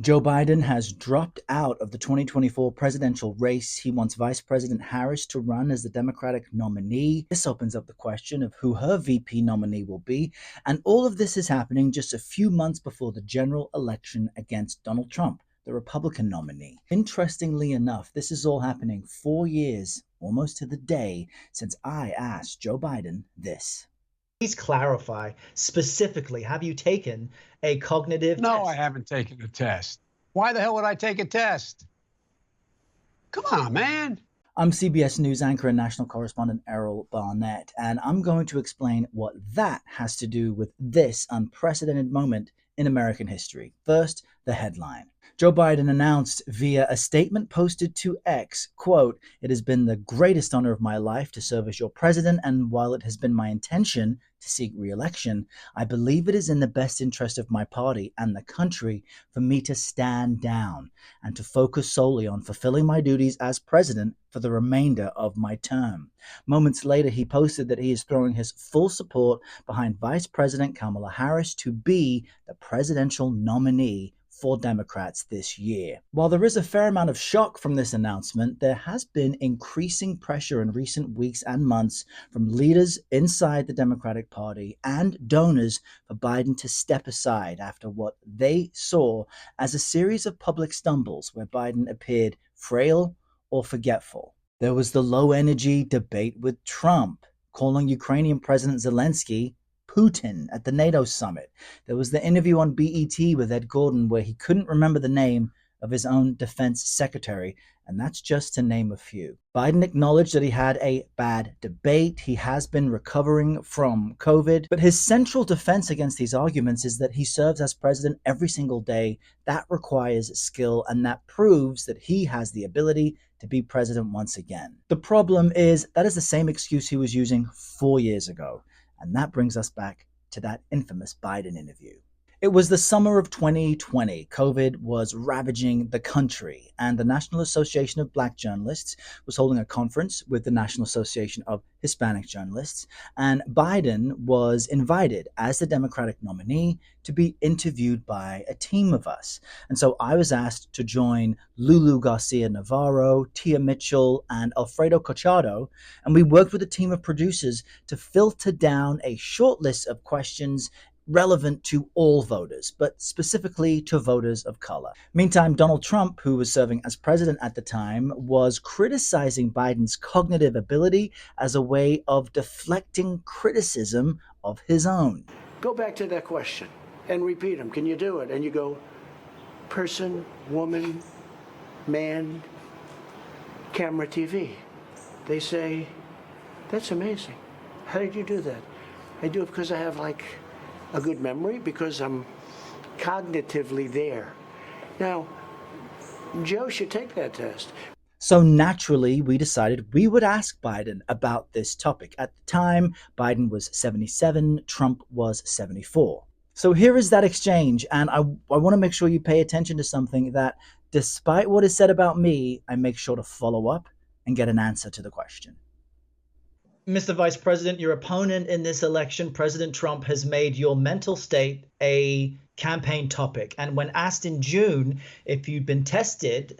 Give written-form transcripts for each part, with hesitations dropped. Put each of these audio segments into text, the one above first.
Joe Biden has dropped out of the 2024 presidential race. He wants Vice President Harris to run as the Democratic nominee. This opens up the question of who her VP nominee will be. And all of this is happening just a few months before the general election against Donald Trump, the Republican nominee. Interestingly enough, this is all happening 4 years, almost to the day, since I asked Joe Biden this. Please clarify specifically, have you taken a cognitive test? No, I haven't taken a test. Why the hell would I take a test? Come on, man. I'm CBS News anchor and national correspondent Errol Barnett, and I'm going to explain what that has to do with this unprecedented moment in American history. First, the headline. Joe Biden announced via a statement posted to X, quote, "It has been the greatest honor of my life to serve as your president, and while it has been my intention to seek re-election, I believe it is in the best interest of my party and the country for me to stand down and to focus solely on fulfilling my duties as president for the remainder of my term." Moments later, he posted that he is throwing his full support behind Vice President Kamala Harris to be the presidential nominee for Democrats this year. While there is a fair amount of shock from this announcement, there has been increasing pressure in recent weeks and months from leaders inside the Democratic Party and donors for Biden to step aside after what they saw as a series of public stumbles where Biden appeared frail or forgetful. There was the low-energy debate with Trump, calling Ukrainian President Zelensky Putin at the NATO summit. There was the interview on BET with Ed Gordon where he couldn't remember the name of his own defense secretary, and that's just to name a few. Biden acknowledged that he had a bad debate. He has been recovering from COVID, but his central defense against these arguments is that he serves as president every single day. That requires skill, and that proves that he has the ability to be president once again. The problem is that is the same excuse he was using 4 years ago. And that brings us back to that infamous Biden interview. It was the summer of 2020. COVID was ravaging the country, and the National Association of Black Journalists was holding a conference with the National Association of Hispanic Journalists, and Biden was invited as the Democratic nominee to be interviewed by a team of us. And so I was asked to join Lulu Garcia Navarro, Tia Mitchell, and Alfredo Cochado, and we worked with a team of producers to filter down a short list of questions relevant to all voters, but specifically to voters of color. Meantime, Donald Trump, who was serving as president at the time, was criticizing Biden's cognitive ability as a way of deflecting criticism of his own. Go back to that question and repeat them. Can you do it? And you go, person, woman, man, camera, TV. They say, that's amazing. How did you do that? I do it because I have a good memory, because I'm cognitively there. Now, Joe should take that test. So naturally, we decided we would ask Biden about this topic. At the time, Biden was 77, Trump was 74. So here is that exchange, and I want to make sure you pay attention to something that, despite what is said about me, I make sure to follow up and get an answer to the question. Mr. Vice President, your opponent in this election, President Trump, has made your mental state a campaign topic. And when asked in June if you'd been tested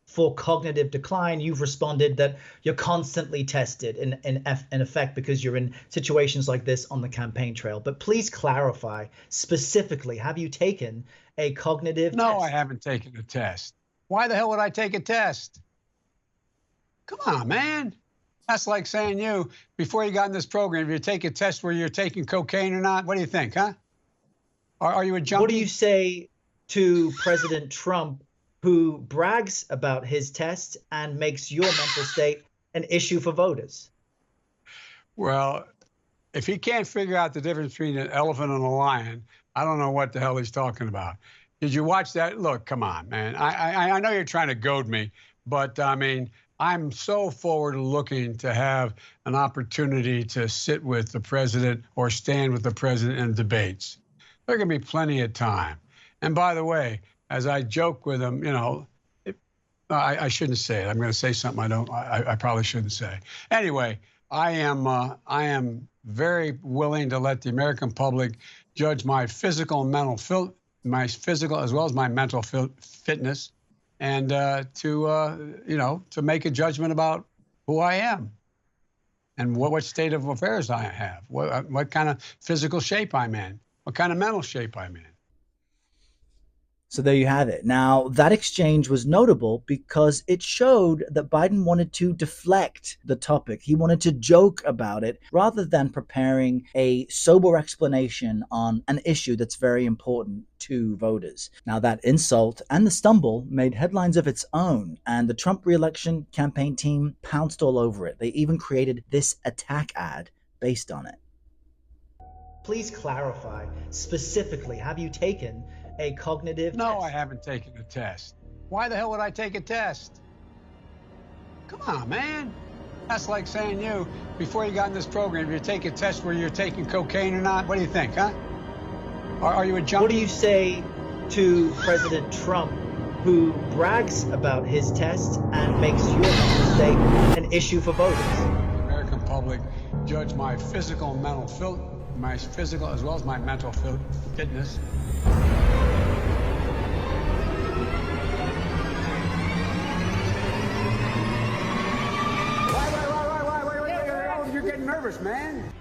for cognitive decline, you've responded that you're constantly tested in effect because you're in situations like this on the campaign trail. But please clarify specifically, have you taken a cognitive test? No, I haven't taken a test. Why the hell would I take a test? Come on, man. That's like saying before you got in this program, if you take a test where you're taking cocaine or not, what do you think, huh? Are you a junkie? What do you say to President Trump, who brags about his test and makes your mental state an issue for voters? Well, if he can't figure out the difference between an elephant and a lion, I don't know what the hell he's talking about. Did you watch that? Look, come on, man. I know you're trying to goad me, but I mean, I'm so forward looking to have an opportunity to sit with the president or stand with the president in debates. There's going to be plenty of time. And by the way, as I joke with him, I shouldn't say it. I'm going to say something I probably shouldn't say. Anyway, I am very willing to let the American public judge my physical and mental my physical as well as my mental fitness, and to make a judgment about who I am and what state of affairs I have, what kind of physical shape I'm in, what kind of mental shape I'm in. So there you have it. Now, that exchange was notable because it showed that Biden wanted to deflect the topic. He wanted to joke about it rather than preparing a sober explanation on an issue that's very important to voters. Now, that insult and the stumble made headlines of its own, and the Trump re-election campaign team pounced all over it. They even created this attack ad based on it. Please clarify specifically, have you taken a cognitive No, test? I haven't taken a test. Why the hell would I take a test? Come on, man. That's like saying before you got in this program, you take a test where you're taking cocaine or not. What do you think, huh? Are you a junkie? What do you say to President Trump, who brags about his tests and makes your mistake an issue for voters? The American public judge my physical and mental my physical as well as my mental fitness. Why? You're getting nervous, man.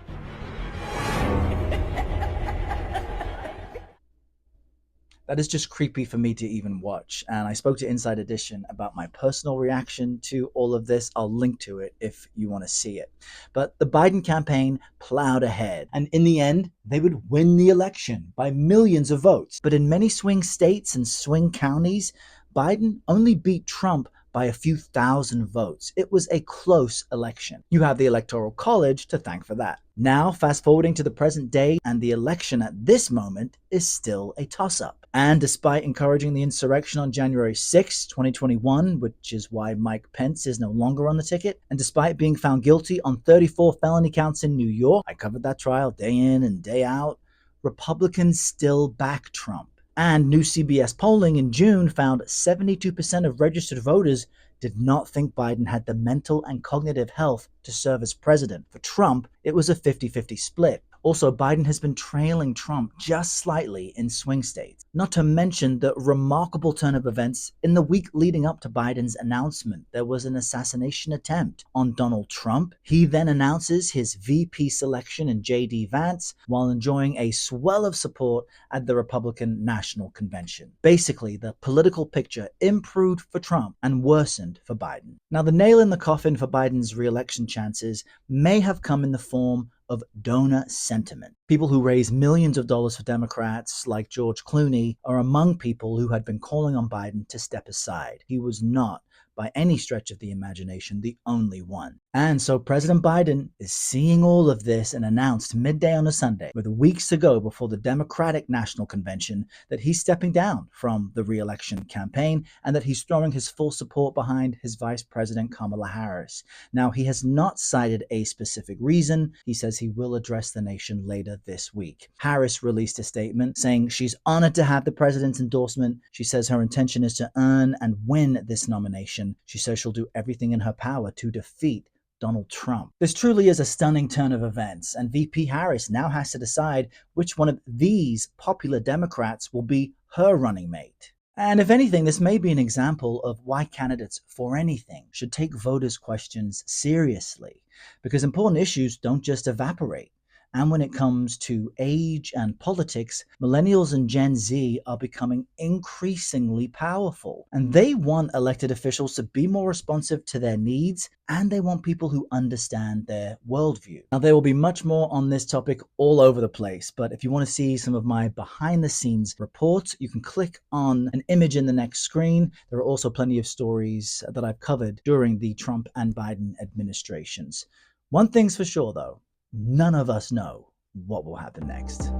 That is just creepy for me to even watch. And I spoke to Inside Edition about my personal reaction to all of this. I'll link to it if you want to see it. But the Biden campaign plowed ahead. And in the end, they would win the election by millions of votes. But in many swing states and swing counties, Biden only beat Trump by a few thousand votes. It was a close election. You have the Electoral College to thank for that. Now, fast forwarding to the present day, and the election at this moment is still a toss-up. And despite encouraging the insurrection on January 6, 2021, which is why Mike Pence is no longer on the ticket, and despite being found guilty on 34 felony counts in New York, I covered that trial day in and day out, Republicans still back Trump. And new CBS polling in June found 72% of registered voters did not think Biden had the mental and cognitive health to serve as president. For Trump, it was a 50-50 split. Also, Biden has been trailing Trump just slightly in swing states. Not to mention the remarkable turn of events in the week leading up to Biden's announcement. There was an assassination attempt on Donald Trump. He then announces his VP selection in J.D. Vance while enjoying a swell of support at the Republican National Convention. Basically, the political picture improved for Trump and worsened for Biden. Now, the nail in the coffin for Biden's re-election chances may have come in the form of donor sentiment. People who raise millions of dollars for Democrats, like George Clooney, are among people who had been calling on Biden to step aside. He was not, by any stretch of the imagination, the only one. And so President Biden is seeing all of this and announced midday on a Sunday, with weeks to go before the Democratic National Convention, that he's stepping down from the re-election campaign and that he's throwing his full support behind his Vice President Kamala Harris. Now, he has not cited a specific reason. He says he will address the nation later this week. Harris released a statement saying she's honored to have the president's endorsement. She says her intention is to earn and win this nomination. She says she'll do everything in her power to defeat Donald Trump. This truly is a stunning turn of events, and VP Harris now has to decide which one of these popular Democrats will be her running mate. And if anything, this may be an example of why candidates for anything should take voters' questions seriously, because important issues don't just evaporate. And when it comes to age and politics, millennials and Gen Z are becoming increasingly powerful. And they want elected officials to be more responsive to their needs, and they want people who understand their worldview. Now, there will be much more on this topic all over the place, but if you want to see some of my behind-the-scenes reports, you can click on an image in the next screen. There are also plenty of stories that I've covered during the Trump and Biden administrations. One thing's for sure, though. None of us know what will happen next.